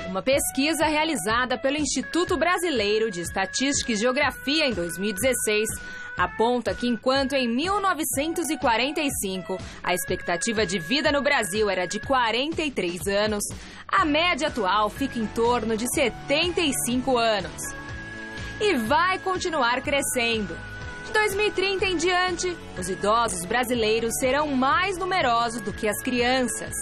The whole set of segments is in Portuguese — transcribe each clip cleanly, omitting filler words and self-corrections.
Uma pesquisa realizada pelo Instituto Brasileiro de Estatística e Geografia em 2016 aponta que enquanto em 1945 a expectativa de vida no Brasil era de 43 anos, a média atual fica em torno de 75 anos. E vai continuar crescendo. De 2030 em diante, os idosos brasileiros serão mais numerosos do que as crianças.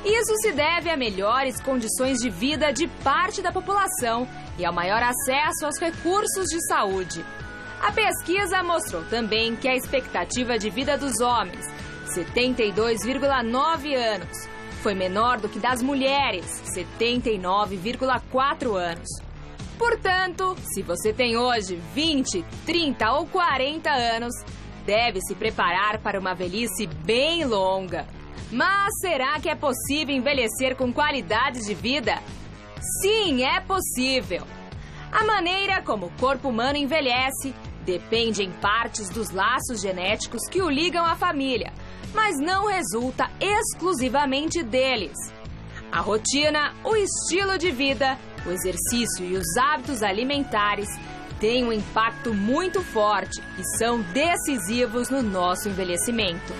Isso se deve a melhores condições de vida de parte da população e ao maior acesso aos recursos de saúde. A pesquisa mostrou também que a expectativa de vida dos homens, 72,9 anos, foi menor do que das mulheres, 79,4 anos. Portanto, se você tem hoje 20, 30 ou 40 anos, deve se preparar para uma velhice bem longa. Mas será que é possível envelhecer com qualidade de vida? Sim, é possível. A maneira como o corpo humano envelhece depende em partes dos laços genéticos que o ligam à família, mas não resulta exclusivamente deles. A rotina, o estilo de vida, o exercício e os hábitos alimentares têm um impacto muito forte e são decisivos no nosso envelhecimento.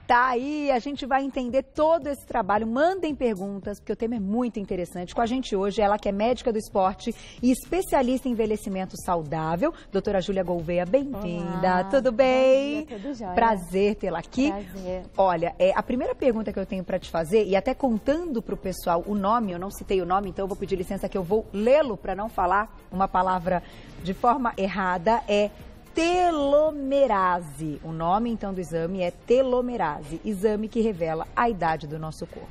Tá aí, a gente vai entender todo esse trabalho. Mandem perguntas, porque o tema é muito interessante. Com a gente hoje, ela que é médica do esporte e especialista em envelhecimento saudável, doutora Júlia Gouveia, bem-vinda. Tudo bem? Bom dia, tudo jóia. Prazer tê-la aqui. Prazer. Olha, a primeira pergunta que eu tenho para te fazer, e até contando para o pessoal o nome, eu não citei o nome, então eu vou pedir licença que eu vou lê-lo para não falar uma palavra de forma errada, é telomerase. O nome, então, do exame é telomerase, exame que revela a idade do nosso corpo.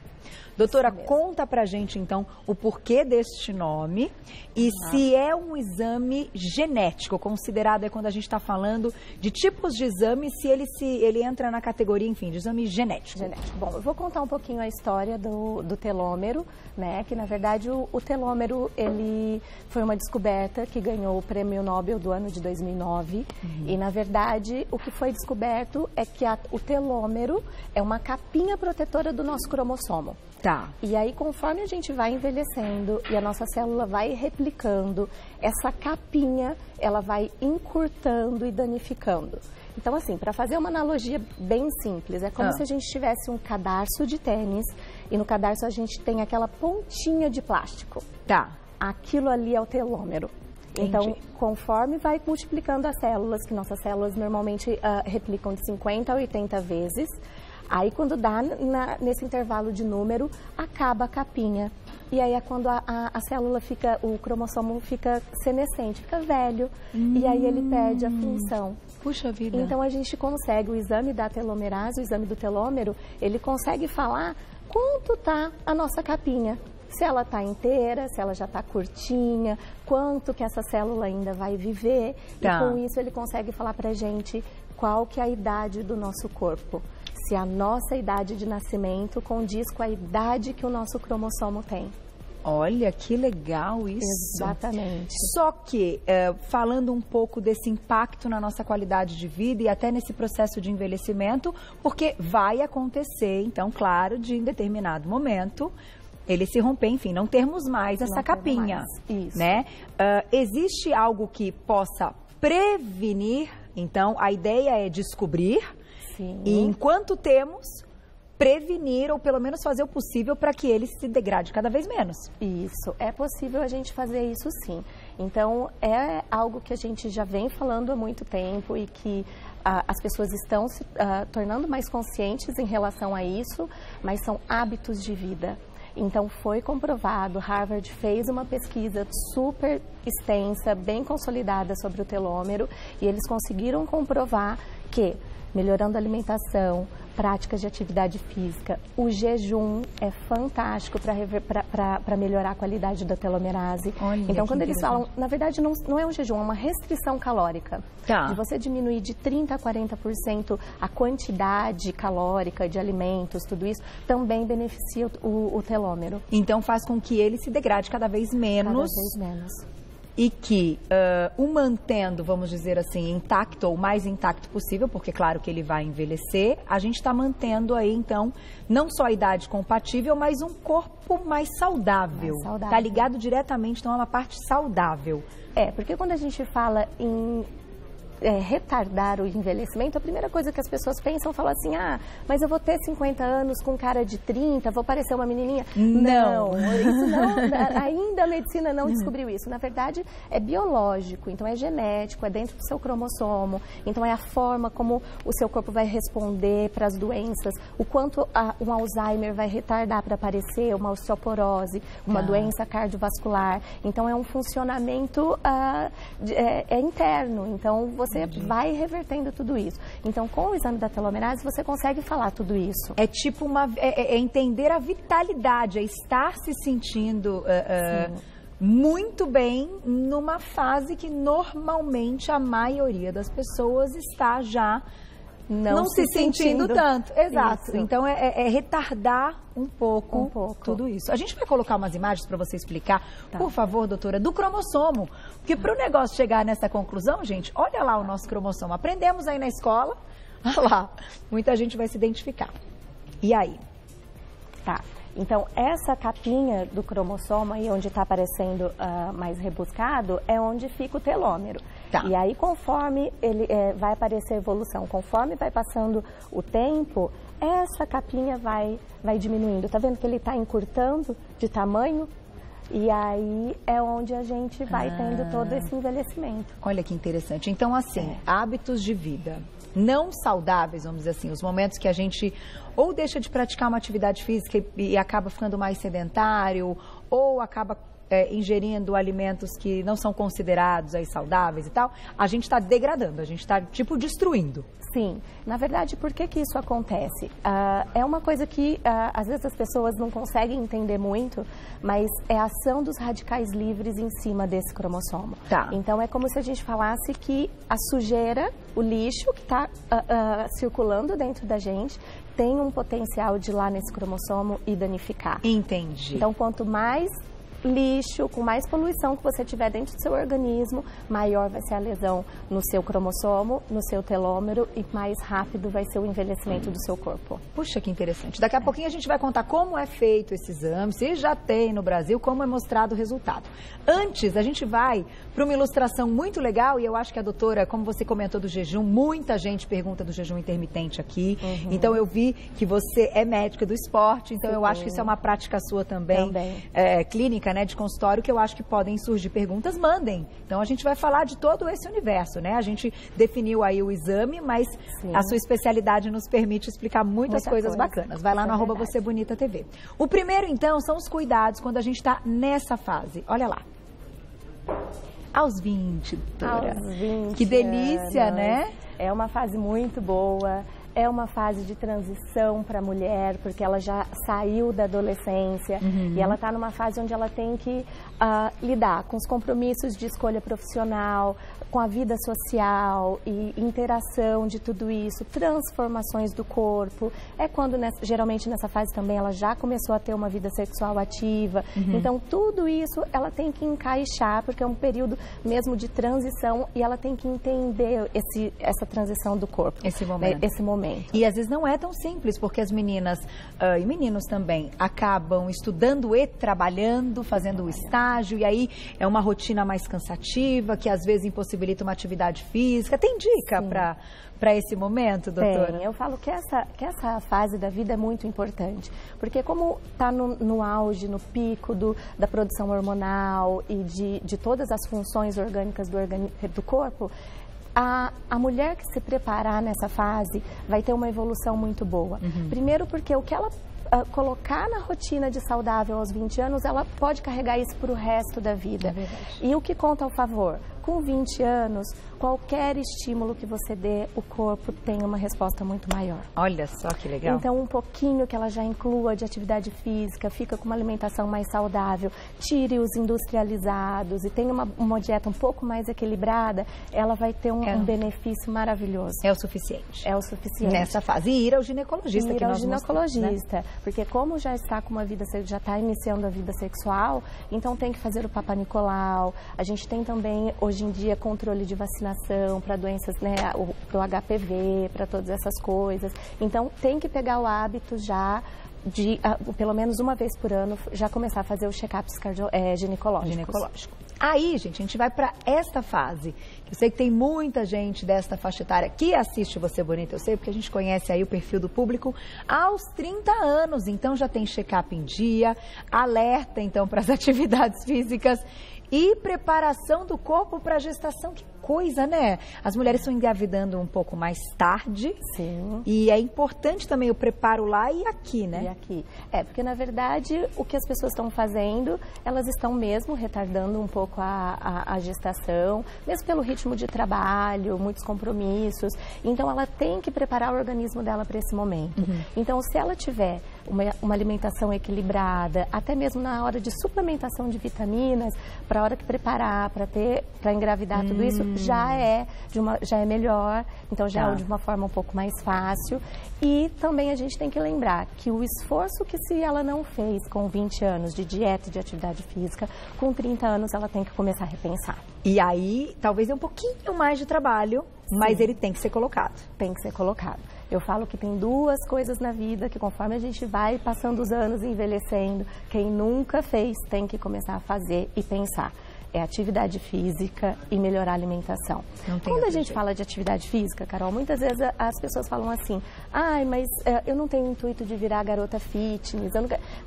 Doutora, conta pra gente, então, o porquê deste nome e se é um exame genético, considerado é quando a gente está falando de tipos de exame, se ele entra na categoria, enfim, de exame genético. Bom, eu vou contar um pouquinho a história do telômero, né? Que, na verdade, o telômero, ele foi uma descoberta que ganhou o Prêmio Nobel do ano de 2009. E, na verdade, o que foi descoberto é que o telômero é uma capinha protetora do nosso cromossomo. Tá. E aí, conforme a gente vai envelhecendo e a nossa célula vai replicando, essa capinha, ela vai encurtando e danificando. Então, assim, para fazer uma analogia bem simples, é como se a gente tivesse um cadarço de tênis e no cadarço a gente tem aquela pontinha de plástico. Tá. Aquilo ali é o telômero. Então, conforme vai multiplicando as células, que nossas células normalmente replicam de 50 a 80 vezes, aí quando dá nesse intervalo de número, acaba a capinha. E aí é quando a célula fica, o cromossomo fica senescente, fica velho, e aí ele perde a função. Puxa vida. Então a gente consegue, o exame da telomerase, o exame do telômero, ele consegue falar quanto tá a nossa capinha. Se ela está inteira, se ela já está curtinha, quanto que essa célula ainda vai viver. Tá. E com isso ele consegue falar pra gente qual que é a idade do nosso corpo. Se a nossa idade de nascimento condiz com a idade que o nosso cromossomo tem. Olha, que legal isso. Exatamente. Só que, falando um pouco desse impacto na nossa qualidade de vida e até nesse processo de envelhecimento, porque vai acontecer, então, claro, de em determinado momento, ele se romper, enfim, não termos mais essa capinha, Isso. né? Existe algo que possa prevenir? Então, a ideia é descobrir. Sim. E enquanto temos, prevenir ou pelo menos fazer o possível para que ele se degrade cada vez menos. Isso, é possível a gente fazer isso sim. Então, é algo que a gente já vem falando há muito tempo e que as pessoas estão se tornando mais conscientes em relação a isso, mas são hábitos de vida. Então, foi comprovado, Harvard fez uma pesquisa super extensa, bem consolidada sobre o telômero, e eles conseguiram comprovar que, melhorando a alimentação, práticas de atividade física, o jejum é fantástico para melhorar a qualidade da telomerase. Olha, então, quando eles falam, na verdade, não é um jejum, é uma restrição calórica. Tá. De você diminuir de 30% a 40% a quantidade calórica de alimentos, tudo isso, também beneficia o telômero. Então, faz com que ele se degrade cada vez menos. Cada vez menos. e que o mantendo, vamos dizer assim, intacto ou mais intacto possível, porque claro que ele vai envelhecer, a gente está mantendo aí então não só a idade compatível, mas um corpo mais saudável. Está ligado diretamente então a uma parte saudável. Porque quando a gente fala em retardar o envelhecimento, a primeira coisa que as pessoas pensam, falam assim, mas eu vou ter 50 anos com cara de 30, vou parecer uma menininha. Não, isso não, ainda a medicina não descobriu isso. Na verdade, é biológico, então é genético, é dentro do seu cromossomo, então é a forma como o seu corpo vai responder para as doenças, o quanto um Alzheimer vai retardar para aparecer, uma osteoporose, uma doença cardiovascular. Então é um funcionamento interno, então você vai revertendo tudo isso. Então, com o exame da telomerase, você consegue falar tudo isso. É tipo entender a vitalidade, é estar se sentindo muito bem numa fase que normalmente a maioria das pessoas está já não se sentindo tanto. Exato. Isso. Então, é retardar um pouco tudo isso. A gente vai colocar umas imagens para você explicar, por favor, doutora, do cromossomo. Porque para o negócio chegar nessa conclusão, gente, olha lá o nosso cromossomo. Aprendemos aí na escola. Olha lá. Muita gente vai se identificar. E aí? Então, essa capinha do cromossomo aí, onde está aparecendo mais rebuscado, é onde fica o telômero. E aí, conforme ele vai aparecer a evolução, conforme vai passando o tempo, essa capinha vai diminuindo. Tá vendo que ele está encurtando de tamanho? E aí é onde a gente vai tendo todo esse envelhecimento. Olha que interessante. Então, assim, hábitos de vida não saudáveis, vamos dizer assim, os momentos que a gente ou deixa de praticar uma atividade física e acaba ficando mais sedentário, ou acaba ingerindo alimentos que não são considerados aí saudáveis e tal, a gente está degradando, a gente está, tipo, destruindo. Sim. Na verdade, por que isso acontece? É uma coisa que, às vezes, as pessoas não conseguem entender muito, mas é a ação dos radicais livres em cima desse cromossomo. Então, é como se a gente falasse que a sujeira, o lixo que está circulando dentro da gente, tem um potencial de ir lá nesse cromossomo e danificar. Entendi. Então, quanto mais lixo, com mais poluição que você tiver dentro do seu organismo, maior vai ser a lesão no seu cromossomo, no seu telômero e mais rápido vai ser o envelhecimento do seu corpo. Puxa, que interessante. Daqui a pouquinho a gente vai contar como é feito esse exame, se já tem no Brasil, como é mostrado o resultado. Antes, a gente vai para uma ilustração muito legal e eu acho que a doutora, como você comentou do jejum, muita gente pergunta do jejum intermitente aqui. Então, eu vi que você é médica do esporte, então eu acho que isso é uma prática sua também. Clínica, né, de consultório, que eu acho que podem surgir perguntas, mandem. Então, a gente vai falar de todo esse universo, né? A gente definiu aí o exame, mas a sua especialidade nos permite explicar muitas coisas bacanas. Vai lá no @VocêBonitaTV. O primeiro, então, são os cuidados quando a gente está nessa fase. Olha lá. Aos 20, doutora. Aos 20 que delícia, anos. Né? É uma fase muito boa. É uma fase de transição para a mulher, porque ela já saiu da adolescência e ela está numa fase onde ela tem que lidar com os compromissos de escolha profissional, com a vida social e interação de tudo isso, transformações do corpo. É quando, geralmente nessa fase também, ela já começou a ter uma vida sexual ativa. Então, tudo isso ela tem que encaixar, porque é um período mesmo de transição e ela tem que entender essa transição do corpo. Esse momento. momento. E às vezes não é tão simples, porque as meninas e meninos também acabam estudando e trabalhando, fazendo o estágio, e aí é uma rotina mais cansativa, que às vezes impossibilita uma atividade física. Tem dica para esse momento, doutora? Tem. Eu falo que essa fase da vida é muito importante, porque como está no auge, no pico da produção hormonal e de todas as funções orgânicas do corpo, a mulher que se preparar nessa fase vai ter uma evolução muito boa. Uhum. Primeiro porque o que ela colocar na rotina de saudável aos 20 anos, ela pode carregar isso para o resto da vida. É verdade. E o que conta ao favor? com 20 anos, qualquer estímulo que você dê, o corpo tem uma resposta muito maior. Olha só que legal. Então, um pouquinho que ela já inclua de atividade física, fica com uma alimentação mais saudável, tire os industrializados e tenha uma dieta um pouco mais equilibrada, ela vai ter um benefício maravilhoso. É o suficiente. É o suficiente. Nessa fase. E ir ao ginecologista. Ir ao ginecologista, né? Porque como já está com uma vida, já está iniciando a vida sexual, então tem que fazer o Papa Nicolau. A gente tem também, hoje em dia, controle de vacinação para doenças, né, para o HPV, para todas essas coisas. Então, tem que pegar o hábito já de, pelo menos uma vez por ano, já começar a fazer os check-ups ginecológicos. Aí, gente, a gente vai para esta fase. Eu sei que tem muita gente desta faixa etária que assiste Você Bonita, eu sei, porque a gente conhece aí o perfil do público aos 30 anos. Então, já tem check-up em dia, alerta, então, para as atividades físicas e preparação do corpo para a gestação. Que coisa, né? As mulheres estão engravidando um pouco mais tarde. Sim. E é importante também o preparo lá e aqui, né? E aqui. Porque na verdade o que as pessoas estão fazendo, elas estão mesmo retardando um pouco a gestação, mesmo pelo ritmo de trabalho, muitos compromissos. Então ela tem que preparar o organismo dela para esse momento. Então se ela tiver uma alimentação equilibrada, até mesmo na hora de suplementação de vitaminas, para a hora que preparar, para engravidar, tudo isso já é melhor, então já é de uma forma um pouco mais fácil. E também a gente tem que lembrar que o esforço que se ela não fez com 20 anos de dieta e de atividade física, com 30 anos ela tem que começar a repensar. E aí, talvez é um pouquinho mais de trabalho, mas ele tem que ser colocado. Tem que ser colocado. Eu falo que tem duas coisas na vida que conforme a gente vai passando os anos e envelhecendo, quem nunca fez tem que começar a fazer e pensar. É atividade física e melhorar a alimentação. Quando a gente fala de atividade física, Carol, muitas vezes as pessoas falam assim, mas eu não tenho intuito de virar garota fitness.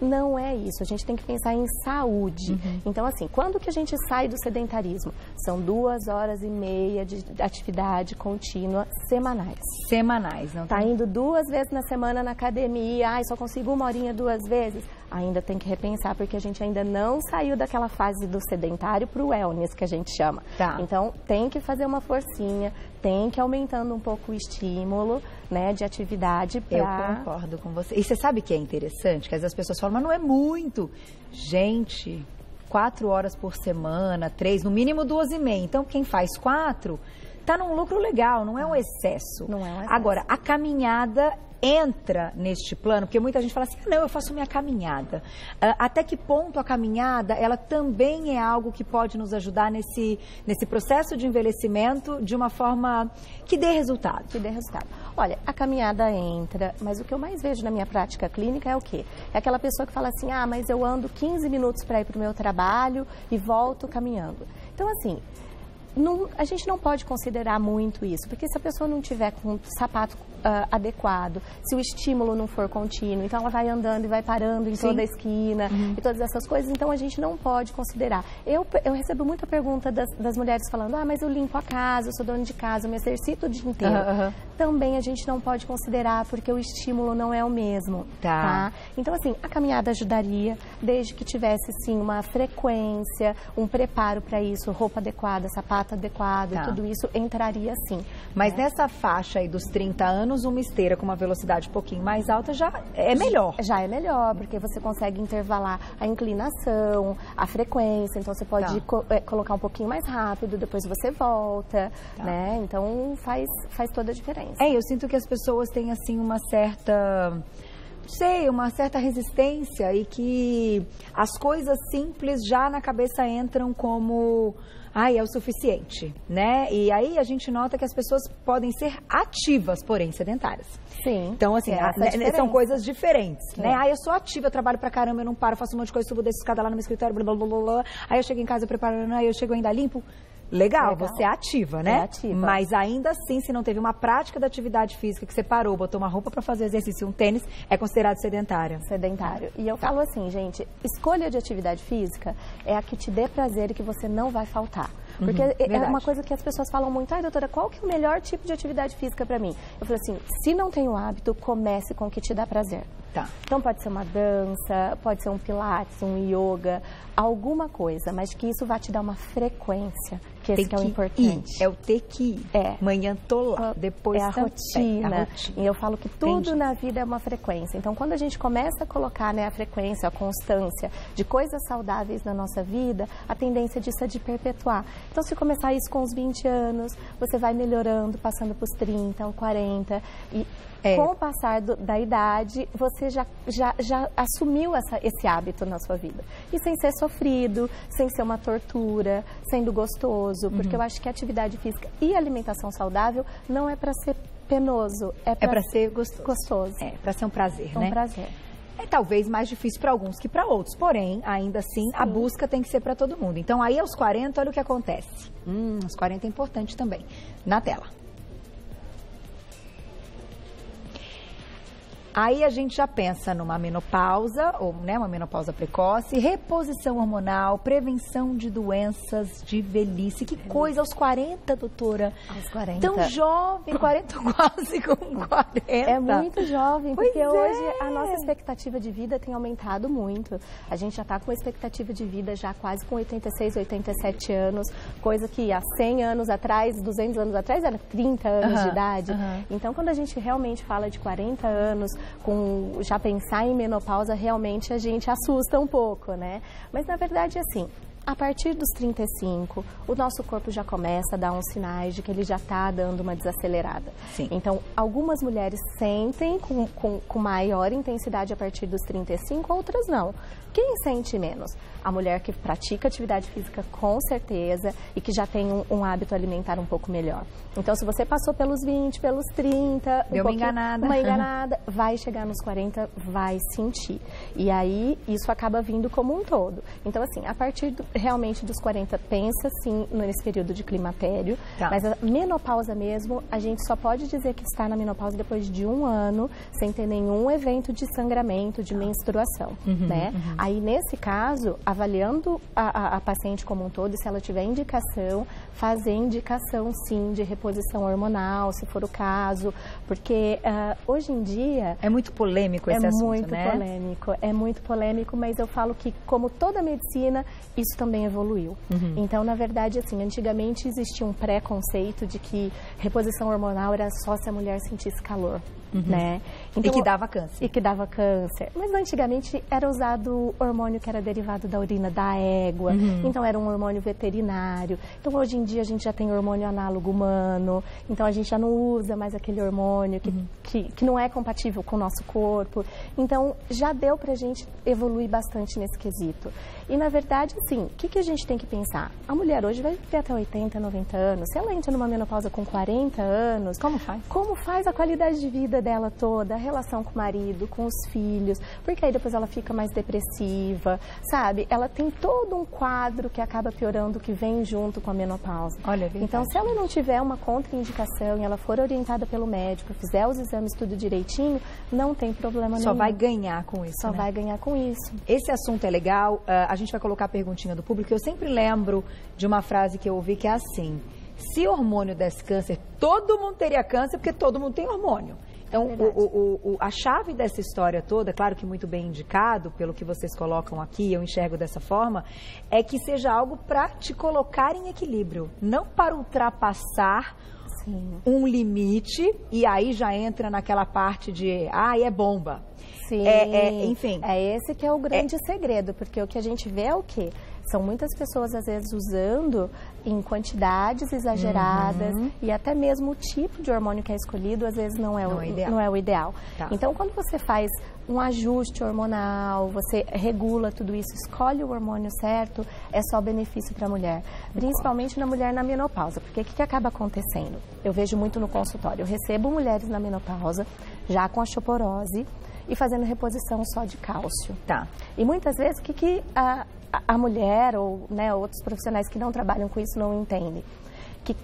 Não é isso, a gente tem que pensar em saúde. Então, assim, quando que a gente sai do sedentarismo? São 2 horas e meia de atividade contínua semanais. Semanais, não tá indo 2 vezes na semana na academia, só consigo 1 horinha 2 vezes. Ainda tem que repensar, porque a gente ainda não saiu daquela fase do sedentário para o wellness, que a gente chama. Então, tem que fazer uma forcinha, tem que ir aumentando um pouco o estímulo, né, de atividade. Eu concordo com você. E você sabe que é interessante? Que às vezes as pessoas falam, mas não é muito. Gente, 4 horas por semana, 3, no mínimo 2,5. Então, quem faz 4, tá num lucro legal, não é um excesso. Não é um excesso. Agora, a caminhada entra neste plano, porque muita gente fala assim, não, eu faço minha caminhada. Até que ponto a caminhada, ela também é algo que pode nos ajudar nesse processo de envelhecimento de uma forma que dê resultado? Que dê resultado. Olha, a caminhada entra, mas o que eu mais vejo na minha prática clínica é o quê? É aquela pessoa que fala assim, mas eu ando 15 minutos para ir para o meu trabalho e volto caminhando. Então, assim, a gente não pode considerar muito isso, porque se a pessoa não tiver com o sapato adequado, se o estímulo não for contínuo, então ela vai andando e vai parando em toda a esquina e todas essas coisas, então a gente não pode considerar. Eu recebo muita pergunta das mulheres falando, mas eu limpo a casa, eu sou dona de casa, eu me exercito o dia inteiro. Também a gente não pode considerar, porque o estímulo não é o mesmo. Tá? Então, assim, a caminhada ajudaria, desde que tivesse, sim, uma frequência, um preparo para isso, roupa adequada, sapato adequado, tudo isso entraria sim. Mas nessa faixa aí dos 30 anos, uma esteira com uma velocidade um pouquinho mais alta já é melhor. Já é melhor, porque você consegue intervalar a inclinação, a frequência, então você pode colocar um pouquinho mais rápido, depois você volta, né? Então faz toda a diferença. Eu sinto que as pessoas têm assim uma certa resistência e que as coisas simples já na cabeça entram como é o suficiente, né? E aí a gente nota que as pessoas podem ser ativas, porém sedentárias. Sim. Então, assim, são coisas diferentes, né? Eu sou ativa, eu trabalho pra caramba, eu não paro, faço um monte de coisa, subo dessa escada lá no meu escritório, blá, blá, blá, blá. Aí eu chego em casa preparando, aí eu chego ainda limpo. Legal, você é ativa, né? É ativa. Mas ainda assim, se não teve uma prática da atividade física, que você parou, botou uma roupa para fazer exercício, um tênis, é considerado sedentário. Sedentário. E eu falo assim, gente, escolha de atividade física é a que te dê prazer e que você não vai faltar. Porque é uma coisa que as pessoas falam muito, doutora, qual que é o melhor tipo de atividade física para mim? Eu falo assim, se não tem o hábito, comece com o que te dá prazer. Então pode ser uma dança, pode ser um pilates, um yoga, alguma coisa, mas que isso vai te dar uma frequência. Que esse que é o importante. É o ter que ir. Manhã tô lá, depois é a rotina. É a rotina. E eu falo que tudo na vida é uma frequência. Então, quando a gente começa a colocar, né, a frequência, a constância de coisas saudáveis na nossa vida, a tendência disso é de perpetuar. Então, se começar isso com os 20 anos, você vai melhorando, passando para os 30, ou 40. E com o passar da idade, você já assumiu esse hábito na sua vida. E sem ser sofrido, sem ser uma tortura, sendo gostoso. Porque eu acho que a atividade física e alimentação saudável não é para ser penoso, é para ser gostoso. É, para ser um prazer, né? Um prazer. É talvez mais difícil para alguns que para outros, porém, ainda assim, a busca tem que ser para todo mundo. Então, aí aos 40, olha o que acontece. Aos 40 é importante também. Na tela. Aí a gente já pensa numa menopausa, ou né, uma menopausa precoce, reposição hormonal, prevenção de doenças de velhice. Que coisa, aos 40, doutora? Aos 40. Tão jovem, 40 quase com 40. É muito jovem, Pois porque é. hoje a nossa expectativa de vida tem aumentado muito. A gente já está com expectativa de vida já quase com 86, 87 anos, coisa que há 100 anos atrás, 200 anos atrás, era 30 anos de idade. Então, quando a gente realmente fala de 40 anos, com já pensar em menopausa, realmente a gente assusta um pouco, né? Mas, na verdade, assim, a partir dos 35, o nosso corpo já começa a dar uns sinais de que ele já está dando uma desacelerada. Sim. Então, algumas mulheres sentem com maior intensidade a partir dos 35, outras não. Quem sente menos? A mulher que pratica atividade física com certeza e que já tem um hábito alimentar um pouco melhor. Então, se você passou pelos 20, pelos 30... Deu uma enganada. Vai chegar nos 40, vai sentir. E aí, isso acaba vindo como um todo. Então, assim, a partir realmente dos 40, pensa sim nesse período de climatério. Tá. Mas a menopausa mesmo, a gente só pode dizer que está na menopausa depois de 1 ano, sem ter nenhum evento de sangramento, de menstruação, né? Aí, nesse caso, avaliando a paciente como um todo, se ela tiver indicação, fazer indicação, sim, de reposição hormonal, se for o caso, porque hoje em dia... É muito polêmico esse assunto, né? É muito polêmico, mas eu falo que, como toda medicina, isso também evoluiu. Então, na verdade, assim, antigamente existia um preconceito de que reposição hormonal era só se a mulher sentisse calor, né? Então, E que dava câncer. E que dava câncer. Mas antigamente era usado hormônio que era derivado da urina da égua, então era um hormônio veterinário. Então hoje em dia a gente já tem hormônio análogo humano, então a gente já não usa mais aquele hormônio que não é compatível com o nosso corpo. Então já deu pra gente evoluir bastante nesse quesito. E na verdade, assim, o que a gente tem que pensar? A mulher hoje vai viver até 80, 90 anos. Se ela entra numa menopausa com 40 anos... Como faz? Como faz a qualidade de vida dela toda, a relação com o marido, com os filhos, porque aí depois ela fica mais depressiva, sabe? Ela tem todo um quadro que acaba piorando, que vem junto com a menopausa. Olha, é verdade. Então, se ela não tiver uma contraindicação e ela for orientada pelo médico, fizer os exames tudo direitinho, não tem problema nenhum. Só vai ganhar com isso, Só né? vai ganhar com isso. Esse assunto é legal, a gente vai colocar a perguntinha do público. Eu sempre lembro de uma frase que eu ouvi que é assim: se hormônio desse câncer, todo mundo teria câncer porque todo mundo tem hormônio. Então, a chave dessa história toda, claro que muito bem indicado pelo que vocês colocam aqui, eu enxergo dessa forma, é que seja algo para te colocar em equilíbrio, não para ultrapassar um limite, e aí já entra naquela parte de, é bomba. Sim, enfim. É esse que é o grande segredo, porque o que a gente vê é o quê? São muitas pessoas, às vezes, usando em quantidades exageradas e até mesmo o tipo de hormônio que é escolhido, às vezes, não é o ideal. Tá. Então, quando você faz um ajuste hormonal, você regula tudo isso, escolhe o hormônio certo, é só benefício para a mulher. Principalmente na mulher na menopausa, porque o que acaba acontecendo? Eu vejo muito no consultório, eu recebo mulheres na menopausa, já com osteoporose, e fazendo reposição só de cálcio. Tá. E muitas vezes, o que a mulher ou outros profissionais que não trabalham com isso não entendem? Que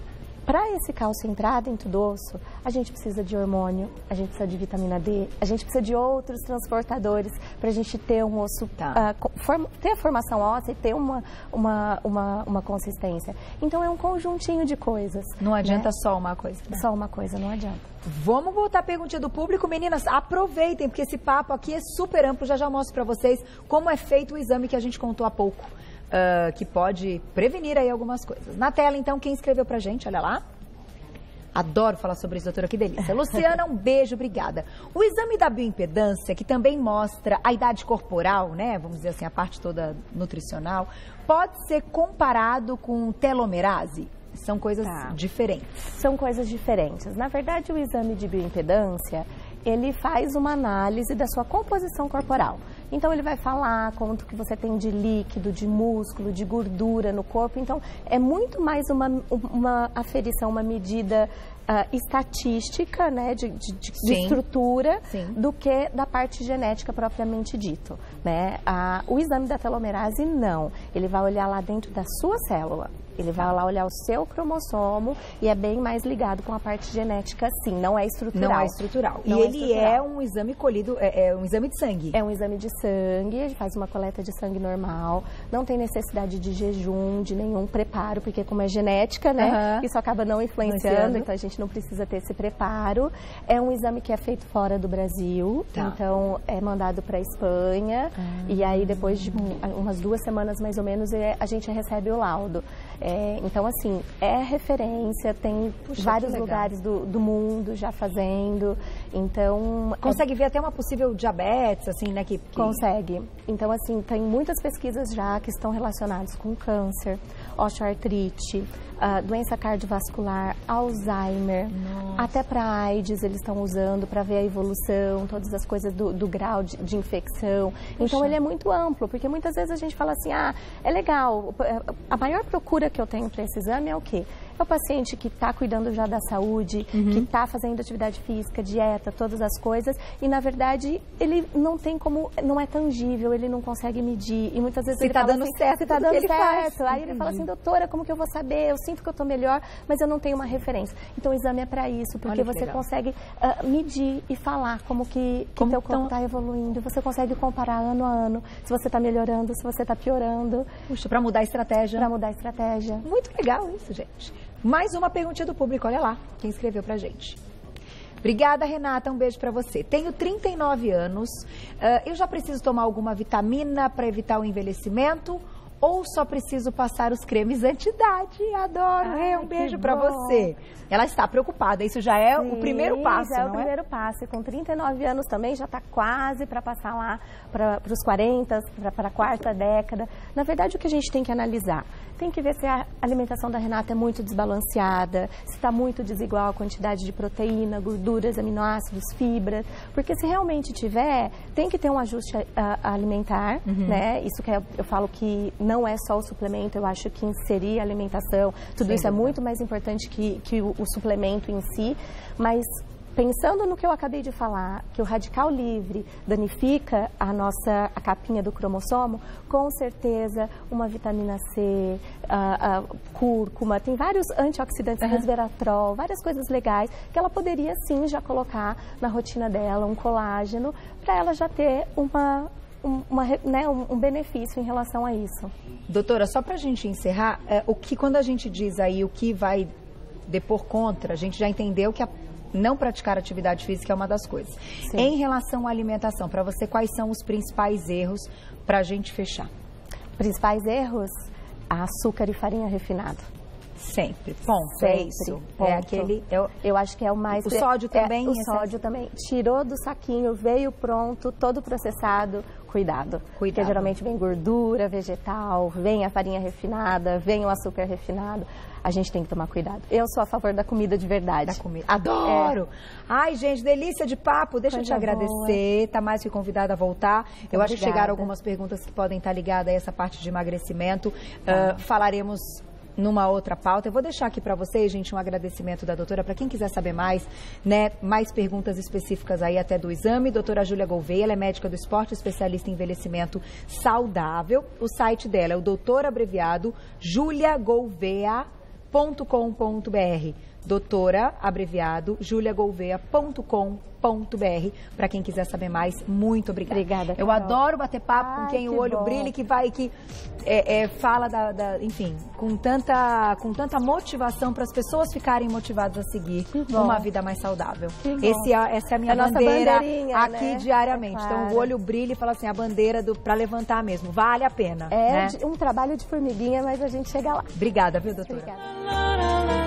para esse cálcio entrar dentro do osso, a gente precisa de hormônio, a gente precisa de vitamina D, a gente precisa de outros transportadores para a gente ter um osso, ter a formação óssea e ter uma consistência. Então é um conjuntinho de coisas. Não adianta só uma coisa. Né? Só uma coisa, não adianta. Vamos botar a perguntinha do público. Meninas, aproveitem, porque esse papo aqui é super amplo. Já mostro para vocês como é feito o exame que a gente contou há pouco. que pode prevenir aí algumas coisas. Na tela, então, quem escreveu pra gente, olha lá. Adoro falar sobre isso, doutora, que delícia. Luciana, um beijo, obrigada. O exame da bioimpedância, que também mostra a idade corporal, né, vamos dizer assim, a parte toda nutricional, pode ser comparado com telomerase? São coisas diferentes. São coisas diferentes. Na verdade, o exame de bioimpedância, ele faz uma análise da sua composição corporal. Então, ele vai falar quanto que você tem de líquido, de músculo, de gordura no corpo. Então, é muito mais uma aferição, uma medida estatística, né, de estrutura, do que da parte genética propriamente dito, né? O exame da telomerase, não. Ele vai olhar lá dentro da sua célula. Ele vai lá olhar o seu cromossomo e é bem mais ligado com a parte genética, sim, não é estrutural. Não é estrutural. E ele é um exame colhido, é um exame de sangue. É um exame de sangue, a gente faz uma coleta de sangue normal, não tem necessidade de jejum, de nenhum preparo, porque como é genética, né, isso acaba não influenciando, então a gente não precisa ter esse preparo. É um exame que é feito fora do Brasil, então é mandado para a Espanha, e aí depois de umas 2 semanas mais ou menos a gente recebe o laudo. Então, assim, é referência, tem vários lugares do mundo já fazendo, então... Consegue ver até uma possível diabetes, assim, né? Consegue. Então, assim, tem muitas pesquisas já que estão relacionadas com câncer, osteoartrite, doença cardiovascular, Alzheimer, até para AIDS eles estão usando para ver a evolução, todas as coisas do grau de infecção. Então, ele é muito amplo, porque muitas vezes a gente fala assim, é legal, a maior procura que eu tenho para esse exame é o quê? É o paciente que está cuidando já da saúde, que está fazendo atividade física, dieta, todas as coisas, e na verdade ele não tem como, não é tangível, ele não consegue medir, e muitas vezes ele fala dando assim, certo, se está dando certo. Aí ele fala assim, doutora, como que eu vou saber? Eu sinto que eu estou melhor, mas eu não tenho uma referência. Então o exame é para isso, porque você consegue medir e falar como teu corpo está evoluindo, você consegue comparar ano a ano, se você está melhorando, se você está piorando. Puxa, para mudar a estratégia. Para mudar a estratégia. Muito legal isso, gente. Mais uma perguntinha do público, olha lá, quem escreveu pra gente. Obrigada, Renata, um beijo pra você. Tenho 39 anos, eu já preciso tomar alguma vitamina para evitar o envelhecimento ou só preciso passar os cremes anti-idade? Adoro, um beijo pra você. Ela está preocupada, isso já é o primeiro passo, já é o primeiro passo. E com 39 anos também já está quase para passar lá para os 40, para a 4ª década. Na verdade, o que a gente tem que analisar? Tem que ver se a alimentação da Renata é muito desbalanceada, se está muito desigual a quantidade de proteína, gorduras, aminoácidos, fibras. Porque se realmente tiver, tem que ter um ajuste alimentar, né? Isso que eu falo que não é só o suplemento, eu acho que inserir a alimentação, tudo isso é muito mais importante que o suplemento em si, mas pensando no que eu acabei de falar, que o radical livre danifica a capinha do cromossomo, com certeza uma vitamina C, cúrcuma, tem vários antioxidantes, resveratrol, várias coisas legais que ela poderia sim já colocar na rotina dela, um colágeno, para ela já ter um benefício em relação a isso. Doutora, só para a gente encerrar, quando a gente diz aí o que vai depor contra, a gente já entendeu que não praticar atividade física é uma das coisas. Sim. Em relação à alimentação, para você, quais são os principais erros para a gente fechar? Principais erros? Açúcar e farinha refinada. Sempre. Ponto. Sempre. É isso. Ponto. É aquele... Eu acho que é o mais... O sódio também? O sódio também. Tirou do saquinho, veio pronto, todo processado. Cuidado. Porque geralmente vem gordura vegetal, vem a farinha refinada, vem o açúcar refinado. A gente tem que tomar cuidado. Eu sou a favor da comida de verdade. Da comida. Adoro! Ai, gente, delícia de papo. Deixa eu te agradecer. Tá mais que convidada a voltar. Eu acho que chegaram algumas perguntas que podem estar ligadas a essa parte de emagrecimento. Falaremos numa outra pauta. Eu vou deixar aqui para vocês, gente, um agradecimento da doutora, para quem quiser saber mais, né, mais perguntas específicas aí até do exame. Doutora Júlia Gouveia, ela é médica do esporte, especialista em envelhecimento saudável. O site dela é o doutor abreviado juliagouveia.com.br. doutora, abreviado, juliagolvea.com.br, para quem quiser saber mais. Muito obrigada. Obrigada. Eu adoro bater papo com quem o olho brilha, que fala enfim, com tanta motivação para as pessoas ficarem motivadas a seguir uma vida mais saudável. Essa é a minha bandeira aqui, né? Diariamente. É claro. Então o olho brilha e fala assim, a bandeira para levantar mesmo, vale a pena. É, né? Um trabalho de formiguinha, mas a gente chega lá. Obrigada, viu, doutora? Obrigada.